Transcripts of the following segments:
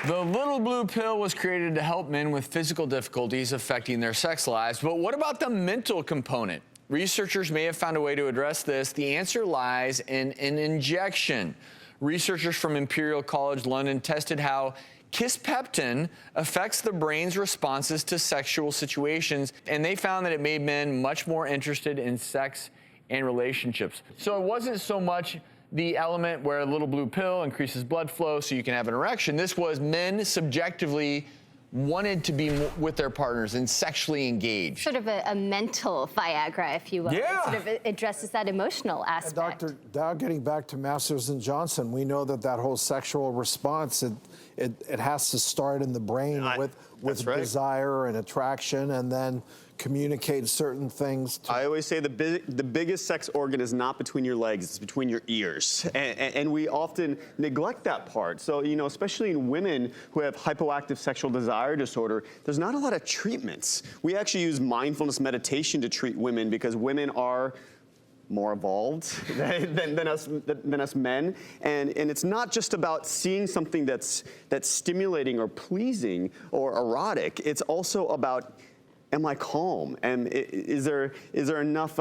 The little blue pill was created to help men with physical difficulties affecting their sex lives, but what about the mental component? Researchers may have found a way to address this. The answer lies in an injection. Researchers from Imperial College London tested how kisspeptin affects the brain's responses to sexual situations, and they found that it made men much more interested in sex and relationships. So it wasn't so much the element where a little blue pill increases blood flow so you can have an erection. This was men subjectively wanted to be with their partners and sexually engaged. Sort of a mental Viagra, if you will. Yeah. It sort of addresses that emotional aspect. Dr. Dow, getting back to Masters and Johnson, we know that whole sexual response, it has to start in the brain with right. desire and attraction, and then communicate certain things. I always say the biggest sex organ is not between your legs, it's between your ears. And we often neglect that part. So, you know, especially in women who have hypoactive sexual desire disorder, there's not a lot of treatments. We actually use mindfulness meditation to treat women because women are more evolved than us men, and it's not just about seeing something that's stimulating or pleasing or erotic. It's also about, am I calm? And is there enough?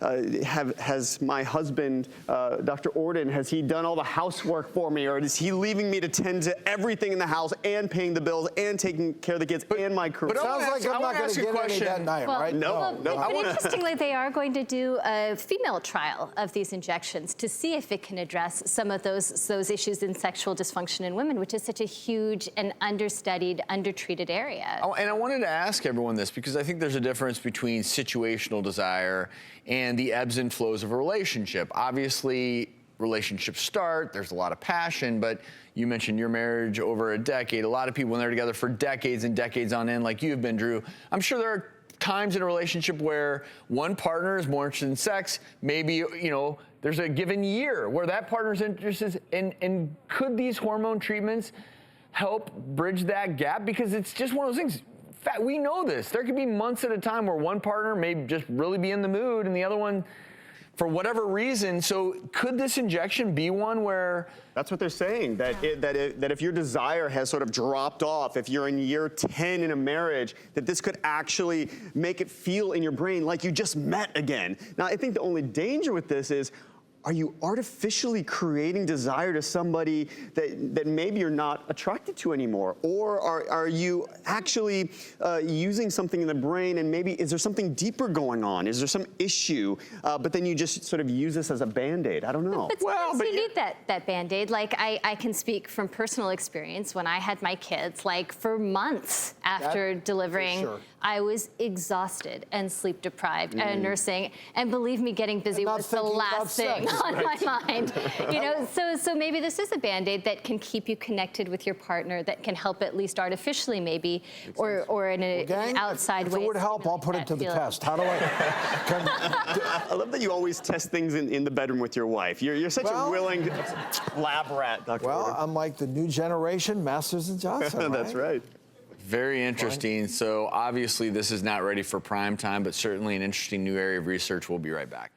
Has my husband, Dr. Ordon, has he done all the housework for me, or is he leaving me to tend to everything in the house and paying the bills and taking care of the kids and my career? But sounds like I'm not going to get any that night, right? No. But interestingly, they are going to do a female trial of these injections to see if it can address some of those issues in sexual dysfunction in women, which is such a huge and understudied, undertreated area. Oh, and I wanted to ask everyone this because I think there's a difference between situational desire and the ebbs and flows of a relationship. Obviously, relationships start, there's a lot of passion, but you mentioned your marriage over a decade. A lot of people, when they're together for decades and decades on end, like you've been, Drew, I'm sure there are times in a relationship where one partner is more interested in sex. Maybe, you know, there's a given year where that partner's interested in could these hormone treatments help bridge that gap? Because it's just one of those things. We know this. There could be months at a time where one partner may just really be in the mood and the other one for whatever reason. So could this injection be one where... That's what they're saying, that if your desire has sort of dropped off, if you're in year 10 in a marriage, that this could actually make it feel in your brain like you just met again. Now, I think the only danger with this is, are you artificially creating desire to somebody that maybe you're not attracted to anymore? Or are you actually using something in the brain and maybe is there something deeper going on? Is there some issue? But then you just sort of use this as a Band-Aid. I don't know. But you need that Band-Aid. Like I can speak from personal experience. When I had my kids, like for months after delivering, sure. I was exhausted and sleep deprived and nursing. And believe me, getting busy was the last thing on my mind. You know, so maybe this is a Band-Aid that can keep you connected with your partner, that can help at least artificially maybe, or in an outside way. If it would help, I'll put it to the test. How do I... I love that you always test things in the bedroom with your wife. You're such a willing lab rat, Dr. Well, I'm like the new generation, Masters and Johnson. That's right. Very interesting. So obviously this is not ready for prime time, but certainly an interesting new area of research. We'll be right back.